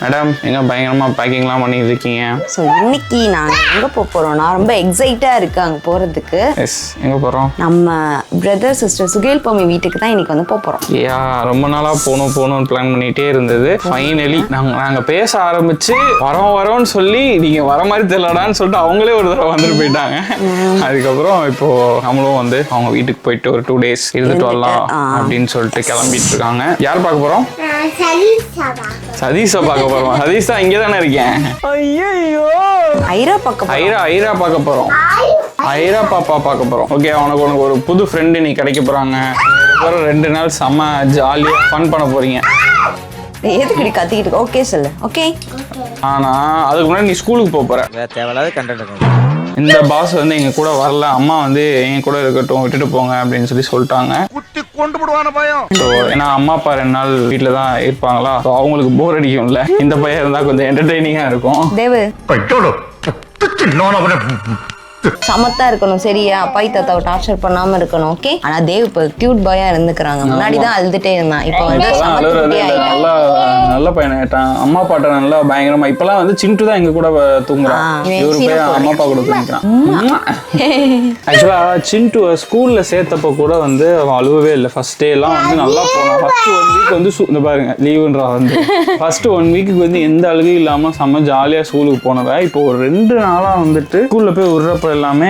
Madam எங்க பயங்கரமா பேக்கிங்லாம் பண்ணிட்டு இருக்கீங்க? ஸோ இன்னைக்கு நாங்கள் எங்கே போகிறோம்னா ரொம்ப எக்ஸைட்டாக இருக்கு அங்கே போகிறதுக்கு. எஸ், எங்கே போகிறோம்? நம்ம பிரதர் சிஸ்டர் சுகேல் பொம்மி வீட்டுக்கு தான் இன்னைக்கு வந்து போகிறோம். யா, ரொம்ப நாளாக போகணும்னு பிளான் பண்ணிகிட்டே இருந்தது. ஃபைனலி நாங்கள் பேச ஆரம்பிச்சு வரோன்னு சொல்லி நீங்கள் வர மாதிரி தெரியலடான்னு சொல்லிட்டு அவங்களே ஒரு தடவை வந்துட்டு போயிட்டாங்க. அதுக்கப்புறம் இப்போ நம்மளும் வந்து அவங்க வீட்டுக்கு போயிட்டு ஒரு 2 days இருந்துட்டு வரலாம் அப்படின்னு சொல்லிட்டு கிளம்பிட்டு இருக்காங்க. யார் பார்க்க போகிறோம்? சதீஷை பார்க்க போறோம். சதீஷ் தான் இங்கே தானே இருக்கேன். ஐயோ, ஐரா பார்க்க போறோம். ஐரா பாப்பா பார்க்க போறோம். ஓகே, உனக்கு ஒரு புது ஃப்ரெண்டு நீ கிடைக்க போறாங்க. 2 நாள் செம்ம ஜாலியா ஃபன் பண்ண போறீங்க. எதுக்கு கத்திக்கிட்டு? ஓகே சொல்லு. ஓகே, ஆனா அதுக்கு முன்னாடி நீ ஸ்கூலுக்கு போற. தேவையில்லாத கண்டென்ட். இந்த பாஸ் வந்து எங்க கூட வரல, அம்மா வந்து எங்க கூட இருக்கட்டும், விட்டுட்டு போங்க அப்படின்னு சொல்லிட்டாங்க. ஸோ ஏன்னா அம்மா அப்பா 2 நாள் வீட்டில் தான் இருப்பாங்களா, ஸோ அவங்களுக்கு போர் அடிக்கும்ல. இந்த பையன் இருந்தால் கொஞ்சம் என்டர்டெய்னிங்காக இருக்கும். தேவு சமத்தா இருக்கணும், சரியா? அப்பாய் தாத்தாவை டார்ச்சர் பண்ணாம இருக்கணும். ஓகே, ஆனா தேவ் இப்போ கியூட் பாயா இருந்துக்கிறாங்க. முன்னாடி தான் அழுதுட்டே இருந்தான், இப்போ வந்து நல்ல பையன் ஆயிட்டான். அம்மா அப்பாட்ட நல்லா பயங்கரமா. இப்பெல்லாம் வந்து சிண்டு தான் எங்க கூட தூங்குறான். இவரு போய் அம்மா அப்பா கூட தூங்குறான். ஆக்சுவலா சிண்டு ஸ்கூல்ல சேர்த்தப்ப கூட வந்து அவன் அழுவவே இல்லை. ஃபர்ஸ்ட் டே எல்லாம் வந்து நல்லா போனான். ஃபர்ஸ்ட் 1 வீக் வந்து இந்த பாருங்க லீவுன்றா வந்து ஃபர்ஸ்ட் 1 வீக்குக்கு வந்து எந்த அழுகையும் இல்லாம செம்ம ஜாலியா ஸ்கூலுக்கு போனவ இப்போ ஒரு 2 நாளா வந்துட்டு ஸ்கூல்ல போய் விடுறப்ப எல்லாமே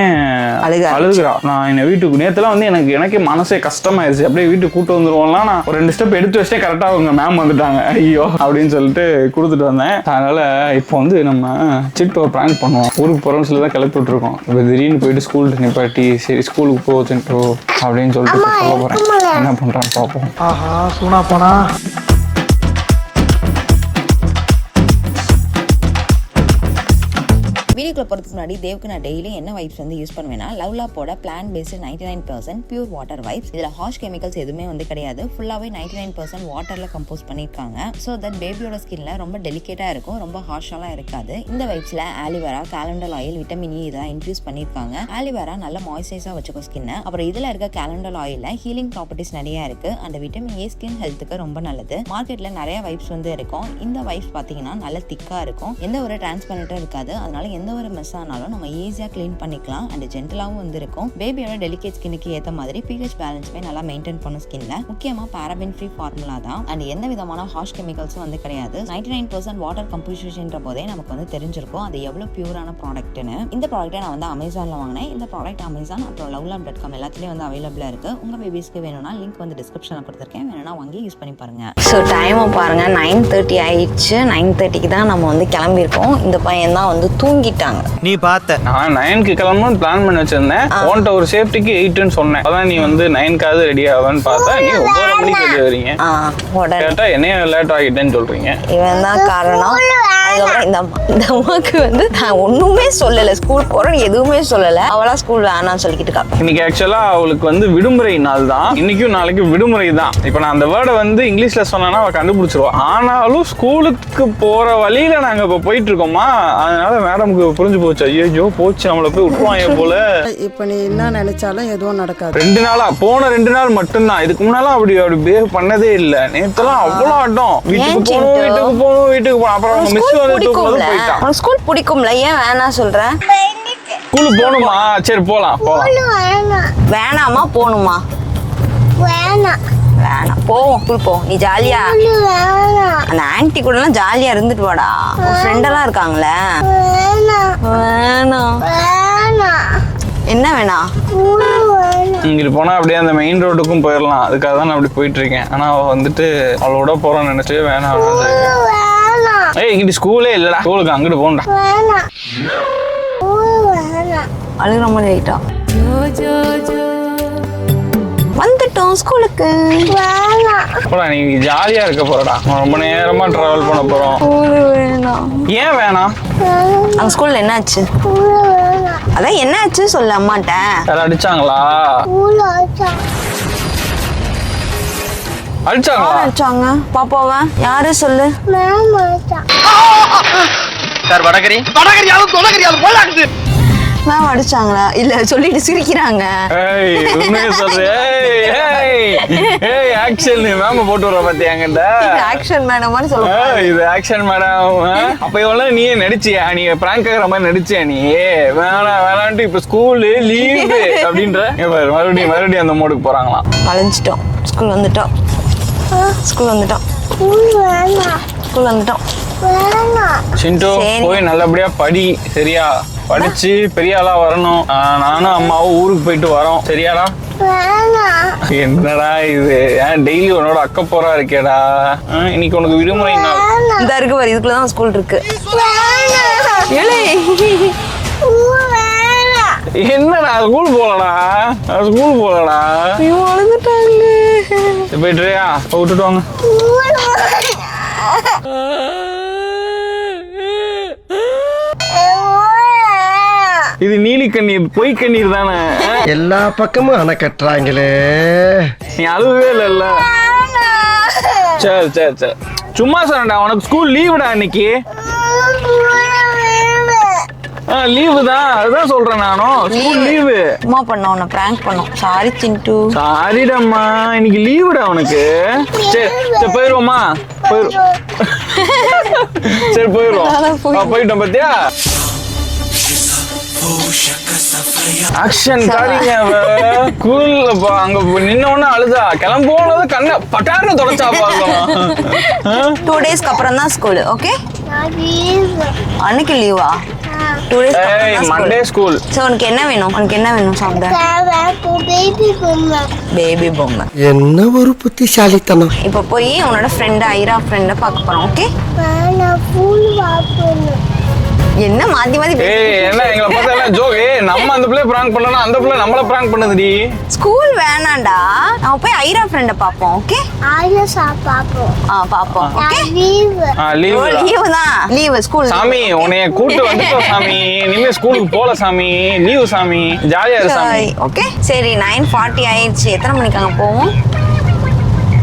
அழுகுறா. நான் என்ன வீட்டுக்கு நேத்துலாம் வந்து எனக்கே மனசே கஷ்டமாயிருச்சு. அப்படியே வீட்டுக்கு கூட்டு வந்துருவோம்லாம். நான் ஒரு 2 ஸ்டெப் எடுத்து வச்சே கரெக்டா அவங்க மேம் வந்துட்டாங்க. ஐயோ அப்படின்னு சொல்லிட்டு கொடுத்துட்டு வந்தேன். அதனால இப்போ வந்து நம்ம சிட்டு ஒரு பிராங்க் பண்ணுவோம். ஊருக்கு போறோம்னு சொல்லி தான் கிளப்பி விட்டுருக்கோம். இப்போ திடீர்னு போயிட்டு ஸ்கூல் நிப்பாட்டி சரி ஸ்கூலுக்கு போ சிட்டு அப்படின்னு சொல்லிட்டு சொல்ல போறேன். என்ன பண்றான்னு பார்ப்போம். ஆஹா, சூனா போனா. வீடியோக்குள்ள போகிறதுக்கு முன்னாடி தேவுக்கு நான் டெய்லி என்ன வைப்ஸ் வந்து யூஸ் பண்ணுவேன்னா லவ்லாப்போட plant based 99% pure water wipes. இதில் ஹார்ஷ் கெமிக்கல்ஸ் எதுவுமே வந்து கிடையாது. ஃபுல்லாகவே 99% வாட்டரில் கம்போஸ் பண்ணியிருக்காங்க. ஸோ தட் பேபியோட ஸ்கின்ல ரொம்ப டெலிகேட்டாக இருக்கும், ரொம்ப ஹார்ஷாலாம் இருக்காது. இந்த வைப்ஸில் ஆலிவேரா, காலண்டல் ஆயில், விட்டமின் இ இதெல்லாம் இன்க்ரீஸ் பண்ணியிருக்காங்க. ஆலிவேரா நல்ல மாய்ஸ்சரைஸாக வச்சுக்கோ ஸ்கின்னை. அப்புறம் இதில் இருக்க காலண்டல் ஆயிலில் ஹீலிங் ப்ராப்பர்ட்டிஸ் நிறைய இருக்குது. அந்த விட்டமின் ஏ ஸ்கின் ஹெல்த்துக்கு ரொம்ப நல்லது. மார்க்கெட்டில் நிறைய வைப்ஸ் வந்து இருக்கும். இந்த வைப்ஸ் பார்த்தீங்கன்னா நல்ல திக்காக இருக்கும், எந்த ஒரு டிரான்ஸ்பரண்ட்டும் இருக்காது. அதனால எந்த ஒரு மெஸ் ஆனாலும் நம்ம ஈஸியாக க்ளீன் பண்ணிக்கலாம். அண்ட் ஜென்டலாகவும் வந்து இருக்கும். பேபியோட டெலிகேட் ஸ்கின்னுக்கு ஏற்ற மாதிரி pH பேலன்ஸுமே நல்லா மெயின்டைன் பண்ணும் ஸ்கின்ல. முக்கியமாக பாராபின் ஃப்ரீ ஃபார்முலா தான். அண்ட் எந்த விதமான ஹார்ஷ் கெமிக்கல்ஸும் வந்து கிடையாது. 99% வாட்டர் கம்போசிஷன்ற போதே நமக்கு வந்து தெரிஞ்சிருக்கும் அது எவ்வளோ பியூரான ப்ராடக்ட்னு. இந்த ப்ராடக்ட்டை நான் வந்து அமேசானில் வாங்கினேன். இந்த ப்ராடக்ட் அமேசான் அப்புறம் lovlab.com எல்லாத்துலேயும் வந்து அவைலபிளாக இருக்குது. உங்கள் பேபிஸ்க்கு வேணும்னா லிங்க் வந்து டிஸ்கிரிப்ஷனில் கொடுத்துருக்கேன், வேணும்னா வாங்கி யூஸ் பண்ணி பாருங்க. ஸோ டைமை பாருங்க, 9:30 ஆயிடுச்சு. 9:30க்கு தான் நம்ம வந்து கிளம்பியிருக்கோம். இந்த பையன் தான் வந்து தூங்கிட்டாங்க. நீ பார்த்த நான் 9க்கு கிளம்பணும்னு பிளான் பண்ணி வச்சிருந்தேன். உன்கிட்ட ஒரு சேஃப்டிக்கு 8ன்னு சொன்னேன். அதான் நீ வந்து 9க்காவது ரெடி ஆகுன்னு பார்த்தா நீ 9 மணிக்கு ரெடி ஆகிறீங்க. கேட்டா என்னைய லேட் ஆகிட்டேன்னு சொல்றீங்க. இவன் தான் காரணம். அதுக்கப்புறம் இந்த அம்மாவுக்கு வந்து நான் ஒண்ணுமே சொல்லலை, ஸ்கூல் போறேன்னு எதுவுமே சொல்லலை. அவளா ஸ்கூல் வேணாம்னு சொல்லிக்கிட்டு இருக்கா. இன்னைக்கு ஆக்சுவலா அவளுக்கு வந்து விடுமுறை நாள் தான். இன்னைக்கும் நாளைக்கு விடுமுறை தான். இப்போ நான் அந்த வேர்டை வந்து இங்கிலீஷ்ல சொன்னா அவ கண்டுபிடிச்சிருவா. ஆனாலும் ஸ்கூலுக்கு போற வழியில நாங்க இப்போ போயிட்டு இருக்கோமா, அதனால மேடமுக்கு புரிஞ்சு போச்சு. ஐயோ போச்சு, நம்மள போய் விட்டுருவாங்க போல. இப்ப நீ என்ன நினைச்சாலும் எதுவும் நடக்காது. 2 நாளா போன 2 நாள் மட்டும்தான். இதுக்கு முன்னால அப்படி பிஹேவ் பண்ணதே இல்ல. நேத்தெல்லாம் அவ்வளோ ஆட்டம். வீட்டுக்கு போகணும். அப்புறம் அவங்க மிஸ் வந்து தூக்கும்போது போயிட்டான். ஸ்கூல் பிடிக்கும்ல, ஏன் வேணாம் சொல்ற? ஸ்கூலுக்கு போகணுமா? சரி போலாம். வேணாமா போகணுமா? வேணாம் போவோம். ஸ்கூல் போ, நீ ஜாலியா அந்த ஆன்டி கூட எல்லாம் ஜாலியா இருந்துட்டு வாடா. ஃப்ரெண்ட் எல்லாம் இருக்காங்களே. வேணாம் என்ன வேணாம்? இங்கிட்டு போனா அப்படியே அந்த மெயின் ரோட்டுக்கும் போயிடலாம். அதுக்காக தான் நான் அப்படி போயிட்டு இருக்கேன். ஆனா அவ வந்துட்டு அவளோட போறோம்னு நினைச்சு வேணாம். ஏய், இங்கிட்டு ஸ்கூலே இல்லடா, ஸ்கூலுக்கு அங்கிட்டு போண்டா. அழுகிற மாதிரி ஆயிட்டா. வந்துட்டோம் ஸ்கூலுக்கு. போடா, நீ ஜாலியா இருக்க போறடா. ரொம்ப நேரமா டிராவல் பண்ண போறோம். ஏன் வேணாம்? அந்த ஸ்கூல்ல என்னாச்சு? அதான் என்னாச்சு சொல்ல அம்மாட்ட. யாரும் அடிச்சாங்களா? அடிச்சாங்க பாப்பாவ? யாரு சொல்லு? சார் வடகரி மேம் அடிச்சாங்களா? இல்ல சொல்லிட்டு சிரிக்கிறாங்க. ஏய் ஆக்ஷன் மேம் போட்டு வர பாத்தியா என்கிட்ட ஆக்ஷன் மேடமான்னு சொல்லுங்க. இது ஆக்ஷன் மேடம். அப்ப எவ்வளவு நீயே நடிச்சியா? நீ பிராங்க் ஆகுற மாதிரி நடிச்சியா நீ? வேணான்ட்டு இப்ப ஸ்கூலு லீவு அப்படின்ற மறுபடியும் அந்த மோடுக்கு போறாங்களாம். அலைஞ்சிட்டோம். ஸ்கூல் வந்துட்டோம். சிண்டு போய் நல்லபடியா படி, சரியா? படிச்சு பெரிய ஆளா வரணும். நானும் அம்மாவும் ஊருக்கு போயிட்டு வரோம், சரியாடா? என்னடா இது, ஏன் டெய்லி உன்னோட அக்கப்போரா இருக்கேடா? இன்னைக்கு உனக்கு விடுமுறை நாள். இந்த இருக்கு பாரு, இதுக்குள்ளதான் ஸ்கூல் இருக்கு. என்னடா ஸ்கூல் போலடா? போயிட்டுறியா? விட்டுட்டு வாங்க. இது நீலி கண்ணீர், பொய் கண்ணீர் தானே? எல்லா பக்கமும் அணை கட்டுறாங்களே. நீ அழுவே இல்ல. சரி சும்மா சொன்னடா, உனக்கு ஸ்கூல் லீவுடா இன்னைக்கு. லீவு தான், அதுதான் சொல்றேன் நானும். School leave. அம்மா பண்ணோம், உன்னை பிராங்க் பண்ணோம். சாரி சிண்டு. சாரிடம்மா, இன்னைக்கு லீவுடா உனக்கு. சரி போயிருவோமா? சரி போயிருவோம். போயிட்டோம் பாத்தியா? ஆக்ஷன் காரிங்க. ஸ்கூல்ல அங்க நின்ன உடனே அழுதா, கிளம்போனது கண்ணை பட்டாருன்னு தொடச்சா பாக்கலாம். 2 days அப்புறம் தான் ஸ்கூல். ஓகே, அன்னைக்கு லீவா? 2 days மண்டே ஸ்கூல். சோ உனக்கு என்ன வேணும் சாப்பிட? பேபி பொம்மை. என்ன ஒரு புத்திசாலித்தனம். இப்போ போய் உன்னோட ஃப்ரெண்ட் ஐரா ஃப்ரெண்ட பார்க்க போறோம். ஓகே, என்ன மாத்தி என்ன எங்களை பார்த்தா ஜோக்? நம்ம அந்த பிள்ளை பிராங்க் பண்ணலாம், அந்த பிள்ளை நம்மள பிராங்க் பண்ணுதுடி. ஸ்கூல் வேணாம்டா, நாம போய் ஐரா ஃப்ரெண்ட பாப்போம். ஓகே, பாப்போம். ஓகே, லீவு தான். Leave school. சாமி உன்னைய கூட்டு வந்துட்டோம் சாமி. இனிமே ஸ்கூலுக்கு போல சாமி. லீவு சாமி, ஜாலியா இரு சாமி. ஓகே, சரி 9:40 ஆயிடுச்சு. எத்தனை மணிக்கு அங்க போவோம்?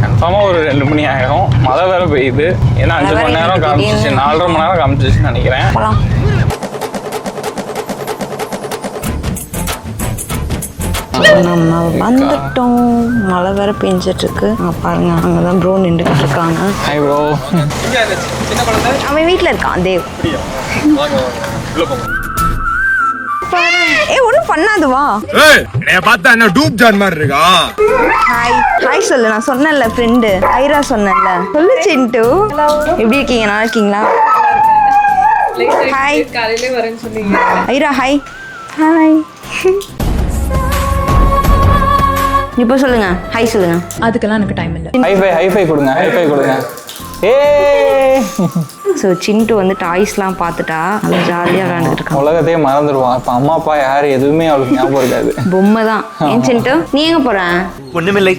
கன்ஃபார்மா ஒரு 2 மணி ஆயிரும். மழை வேற பெய்யுது. ஏன்னா 5 மணி நேரம் காமிச்சிச்சு, 4.5 மணி நேரம் காமிச்சிச்சுன்னு நினைக்கிறேன். போலாம். நம்ம வந்துட்டோம். மழை வேற பெஞ்சிட்டு இருக்கு. பாருங்க, அங்கதான் ப்ரோ நின்றுட்டு இருக்காங்க. Hi bro. அவன் வீட்டுல இருக்கான் தேவ். ஒண்ணும் பண்ணாது, வா. பார்த்தா என்ன டூப் ஜான் மாதிரி இருக்கா? ஹாய் சொல்லு. நான் சொன்னேன்ல ஃப்ரெண்டு ஐரா சொன்னேன்ல. சொல்லு சிண்டு. எப்படி இருக்கீங்க? நல்லா இருக்கீங்களா? ஹாய். காலையில வரேன்னு சொன்னீங்க. ஐரா ஹாய். இப்போ சொல்லுங்க, ஹாய் சொல்லுங்க. அதுக்கெல்லாம் எனக்கு டைம் இல்லை. ஹைஃபை கொடுங்க. ஸோ சிண்டு வந்து டாய்ஸ்லாம் பார்த்துட்டா நல்லா ஜாலியாக விளையாண்டுட்டு இருக்கான். உலகத்தையே மறந்துடுவான். இப்போ அம்மா அப்பா யார் எதுவுமே அவளுக்கு ஞாபகம் இருக்காது. பொம்மை தான். ஏன் சிண்டு, நீ எங்க போற? ஒண்ணுமில்லை.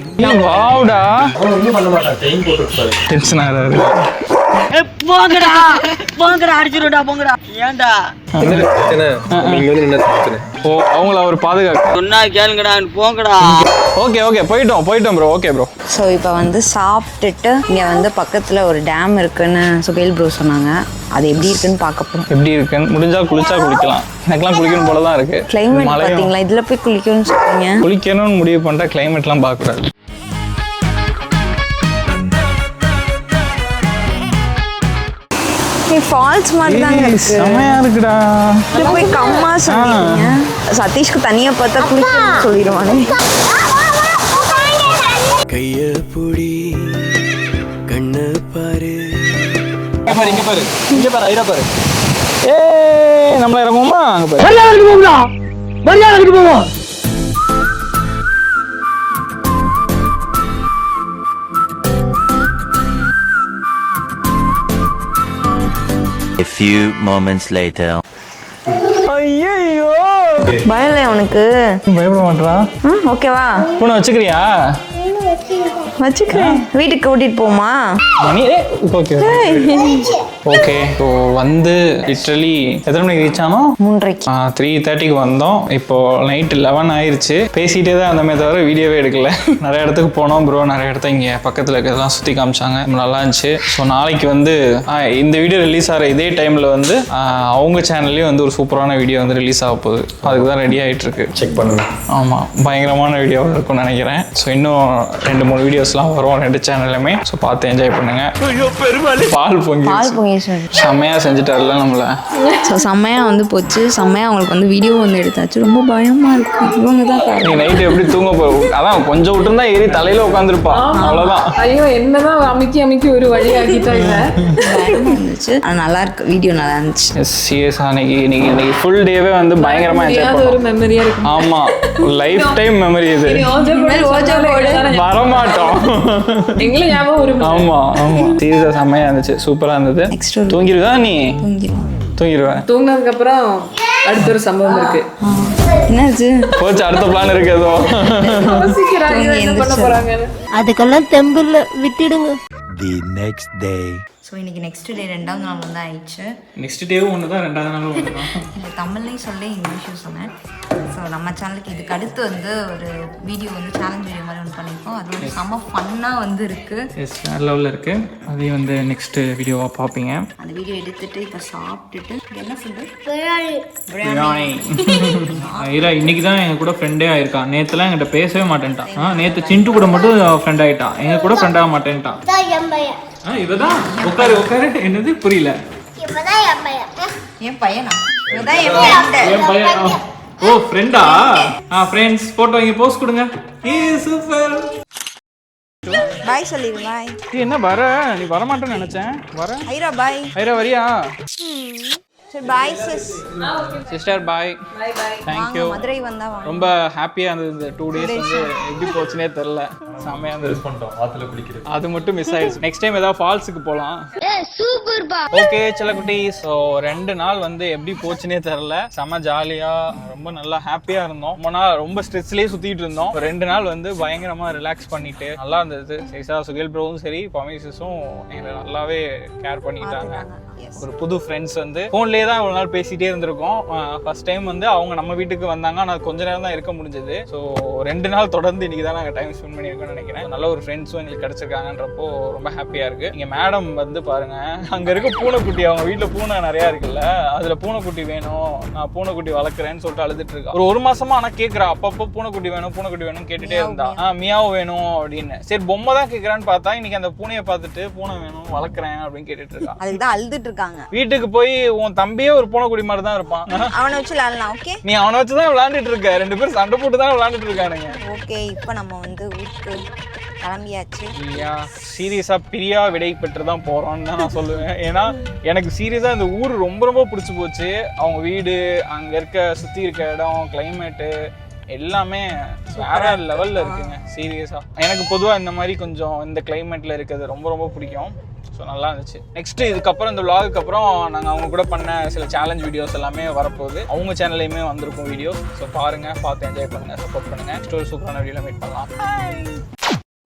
வாவுடா, டென்ஷன் ஆகுறாரு. போங்கடா அடிச்சுடா, போங்கடா. ஏன்டா ஓ, அவங்கள அவர் பாதுகாக்க சொன்னா கேளுங்கடா, போங்கடா. ஓகே போயிட்டோம் ப்ரோ. Okay bro. ஸோ இப்போ வந்து சாப்பிட்டுட்டு இங்கே வந்து பக்கத்தில் ஒரு டேம் இருக்குன்னு சுகைல் ப்ரோ சொன்னாங்க. அது எப்படி இருக்குன்னு பார்க்க போகிறோம். எப்படி இருக்குன்னு முடிஞ்சா குளிக்கலாம். எனக்குலாம் குளிக்கணும் போல தான் இருக்கு. கிளைமேட் பார்த்தீங்களா? இதில் போய் குளிக்கணும்னு சொல்றீங்க. குளிக்கணும்னு முடிவு பண்ணிட்டா கிளைமேட்லாம் பார்க்கக்கூடாது. ஃபால்ஸ் மாதிரி தாங்க இருக்கு. செமையா இருக்குடா. இது போய் கம்மா சொன்னீங்க. சதீஷ்க்கு தனியா பார்த்தா குளிக்கணும்னு சொல்லிடுவானே. கைய புடி கண்ணு பாரு. இங்க பாரு ஐரா பாரு. நம்மள இறங்குவோமா? அங்க பாரு. மரியாதைக்கு போவோம். A few moments later. ஐயோ, பயம் இல்லை உனக்கு? பயப்பட மாட்டான். ஓகேவா? பூனை வச்சுக்கிறியா? வச்சுக்கிறேன். வீட்டுக்கு கூட்டிட்டு போமா? மணி ஓகே. ஓகே ஸோ வந்து லிட்ரலி எத்தனை மணிக்கு ரீச் ஆனோம்? 3:30க்கு வந்தோம். இப்போ நைட் 11 ஆயிடுச்சு. பேசிகிட்டே தான் அந்த மாதிரி தவிர வீடியோவே எடுக்கல. நிறைய இடத்துக்கு போனோம் ப்ரோ, நிறைய இடத்த இங்கே பக்கத்தில் இருக்கிறதெல்லாம் சுற்றி காமிச்சாங்க, நல்லா இருந்துச்சு. ஸோ நாளைக்கு வந்து இந்த வீடியோ ரிலீஸ் ஆகிற இதே டைமில் வந்து அவங்க சேனல்லேயும் வந்து ஒரு சூப்பரான வீடியோ வந்து ரிலீஸ் ஆக போகுது. அதுக்கு தான் ரெடி ஆகிட்டு இருக்கு. செக் பண்ணுங்க. ஆமாம், பயங்கரமான வீடியோவாக இருக்கும்னு நினைக்கிறேன். ஸோ இன்னும் 2-3 வீடியோஸ்லாம் வரும் 2 சேனல்லுமே. ஸோ பார்த்து என்ஜாய் பண்ணுங்க. பால் பொங்கி செம்மையா செஞ்சுட்டாருல நம்மள. ஸோ செம்மையாக வந்து போச்சு. செம்மையாக அவங்களுக்கு வந்து வீடியோ வந்து எடுத்தாச்சு. ரொம்ப பயமாக இருக்கு. இவங்க தான் நீ நைட்டு எப்படி தூங்க போ? அதான் கொஞ்சம் விட்டுருந்தா ஏறி தலையில உட்காந்துருப்பா, அவ்வளோதான். ஐயோ என்னதான் அமைக்கி ஒரு வழி ஆகிட்டாங்க. பயமாக இருந்துச்சு. ஆனால் நல்லா இருக்கு, வீடியோ நல்லா இருந்துச்சு. சீரியஸா இன்னைக்கு ஃபுல் டேவே வந்து பயங்கரமா என்ஜாய் பண்ணோம். ஒரு மெமரியா இருக்கு. ஆமா, லைஃப் டைம் மெமரி இது. வரமாட்டோம் எங்களை ஞாபகம் ஒரு. ஆமா சீரியஸா செம்மையா இருந்துச்சு, சூப்பரா இருந்தது. தூங்கிடுவா நீ? தூங்கிடுவேன். தூங்கினதுக்கு அப்புறம் அடுத்த ஒரு சம்பவம் இருக்கு. என்னாச்சு? போச்சு, அடுத்த பிளான் இருக்கு ஏதோ. என்ன பண்ண போறாங்க? அதுக்கெல்லாம் தெம்பில்ல, விட்டுடுங்க. The next day. ஸோ இன்னைக்கு நெக்ஸ்ட் டே 2வது நாள் வந்து ஆயிடுச்சு. நெக்ஸ்ட் டேவும் ஒன்று தான், 2வது நாளும் ஒன்று தான். இந்த தமிழ்லையும் சொல்லி இங்கிலீஷும் சொன்னேன். ஸோ நம்ம சேனலுக்கு இதுக்கு அடுத்து வந்து ஒரு வீடியோ வந்து சேலஞ்ச் வீடியோ மாதிரி ஒன்று பண்ணியிருக்கோம். அது வந்து செம்ம ஃபன்னாக வந்து இருக்குது. எஸ், வேறு லெவலில் இருக்குது. அதையும் வந்து நெக்ஸ்ட் வீடியோவாக பார்ப்பீங்க. அந்த வீடியோ எடுத்துட்டு இப்போ சாப்பிட்டுட்டு என்ன ஃபுட்டு? பிரியாணி. ஐரா இன்னைக்கு தான் எங்கள் கூட ஃப்ரெண்டே ஆயிருக்கான். நேற்றுலாம் என்கிட்ட பேசவே மாட்டேன்ட்டான். நேற்று சிண்டு கூட மட்டும் ஃப்ரெண்ட் ஆகிட்டான், எங்கள் கூட ஃப்ரெண்ட் ஆக மாட்டேன்ட்டான். இவதான் உட்காரு. என்னது புரியல? என் பையனா? என் பையன். ஓ ஃப்ரெண்டா? ஃப்ரெண்ட்ஸ் போட்டோ இங்கே போஸ்ட் கொடுங்க. சூப்பர். பாய் சொல்லிடு. பாய். என்ன வர? நீ வரமாட்டேன்னு நினைச்சேன். வர ஐரா பாய். ஐரா வரியா? சரி bye sister bye. Thank you. Madurai வந்தா வாங்க. ரொம்ப ஹாப்பியாக இருந்தது. இந்த 2 days வந்து எப்படி போச்சுனே தெரில. செம்மையாக இருந்தது. அது மட்டும் மிஸ் ஆயிடுச்சு. நெக்ஸ்ட் டைம் ஏதாவது ஃபால்ஸுக்கு போகலாம். ஓகே செல்லக்குட்டி. ஸோ 2 நாள் வந்து எப்படி போச்சுனே தெரில. செம்ம ஜாலியாக ரொம்ப நல்லா ஹாப்பியாக இருந்தோம். ரொம்ப நாள் ரொம்ப ஸ்ட்ரெஸ்லேயே சுற்றிட்டு இருந்தோம். 2 நாள் வந்து பயங்கரமாக ரிலாக்ஸ் பண்ணிட்டு நல்லா இருந்தது. சரிசா சுகேல் ப்ரோவும் சரி பமேசிஸும் எங்களை நல்லாவே கேர் பண்ணிட்டாங்க. ஒரு புது ஃப்ரெண்ட்ஸ் வந்து ஃபோன்லேயே தான் இவ்வளோ நாள் பேசிகிட்டே இருந்திருக்கோம். ஃபர்ஸ்ட் டைம் வந்து அவங்க நம்ம வீட்டுக்கு வந்தாங்க. ஆனால் கொஞ்ச நேரம் தான் இருக்க முடிஞ்சது. ஸோ 2 நாள் தொடர்ந்து இன்னைக்கு தான் நாங்கள் டைம் ஸ்பெண்ட் பண்ணியிருக்கோம்னு நினைக்கிறேன். நல்ல ஒரு ஃப்ரெண்ட்ஸும் எங்களுக்கு கிடச்சிருக்காங்கன்றப்போ ரொம்ப ஹாப்பியாக இருக்குது. இங்கே மேடம் வந்து பாருங்க, அங்கே இருக்க பூனைக்குட்டி, அவங்க வீட்டில் பூனை நிறையா இருக்குல்ல, அதில் பூனைக்குட்டி வேணும், நான் பூனைக்குட்டி வளர்க்குறேன்னு சொல்லிட்டு அழுதுட்டு இருக்கா. ஒரு மாசமா ஆனால் கேட்குறா, அப்பப்போ பூனைக்குட்டி வேணும் கேட்டுகிட்டே இருந்தா. மியாவும் வேணும் அப்படின்னு. சரி பொம்மை தான் கேட்குறான்னு பார்த்தா இன்னைக்கு அந்த பூனையை பார்த்துட்டு பூனை வேணும் வளர்க்குறேன் அப்படின்னு கேட்டுட்டு இருக்கா. அதுக்கு தான் அழுதுட்டு இருக்காங்க. வீட்டுக்கு போய் உன் தம்பியே ஒரு பூனைக்குடி மாதிரி தான் இருப்பான். அவனை வச்சு விளையாடலாம். ஓகே, நீ அவனை வச்சு தான் விளையாண்டுட்டு இருக்க. 2 பேரும் சண்டை போட்டு தான் விளையாண்டுட்டு இருக்கானுங்க. ஓகே, இப்போ நம்ம வந்து ஊருக்கு கிளம்பியாச்சு. சீரியஸா பிரியா விடை பெற்று தான் போறோம்னு தான் நான் சொல்லுவேன். ஏன்னா எனக்கு சீரியஸா இந்த ஊர் ரொம்ப ரொம்ப பிடிச்சி போச்சு. அவங்க வீடு, அங்க இருக்க சுத்தி இருக்க இடம், கிளைமேட்டு எல்லாமே வேற லெவல்ல இருக்குங்க. சீரியஸா எனக்கு பொதுவா இந்த மாதிரி கொஞ்சம் இந்த கிளைமேட்ல இருக்கிறது ரொம்ப ரொம்ப பிடிக்கும். ஸோ நல்லா இருந்துச்சு. நெக்ஸ்ட் இதுக்கப்புறம் இந்த vlogக்கு அப்புறம் நாங்கள் அவங்க கூட பண்ண சில சேலஞ்ச் வீடியோஸ் எல்லாமே வரப்போகுது. அவங்க சேனல்லையுமே வந்திருக்கும் வீடியோஸ். ஸோ பாருங்க, பார்த்து என்ஜாய் பண்ணுங்க, சப்போர்ட் பண்ணுங்க. நெக்ஸ்ட் ஒரு சூப்பரான வீடியோல மீட் பண்ணலாம்.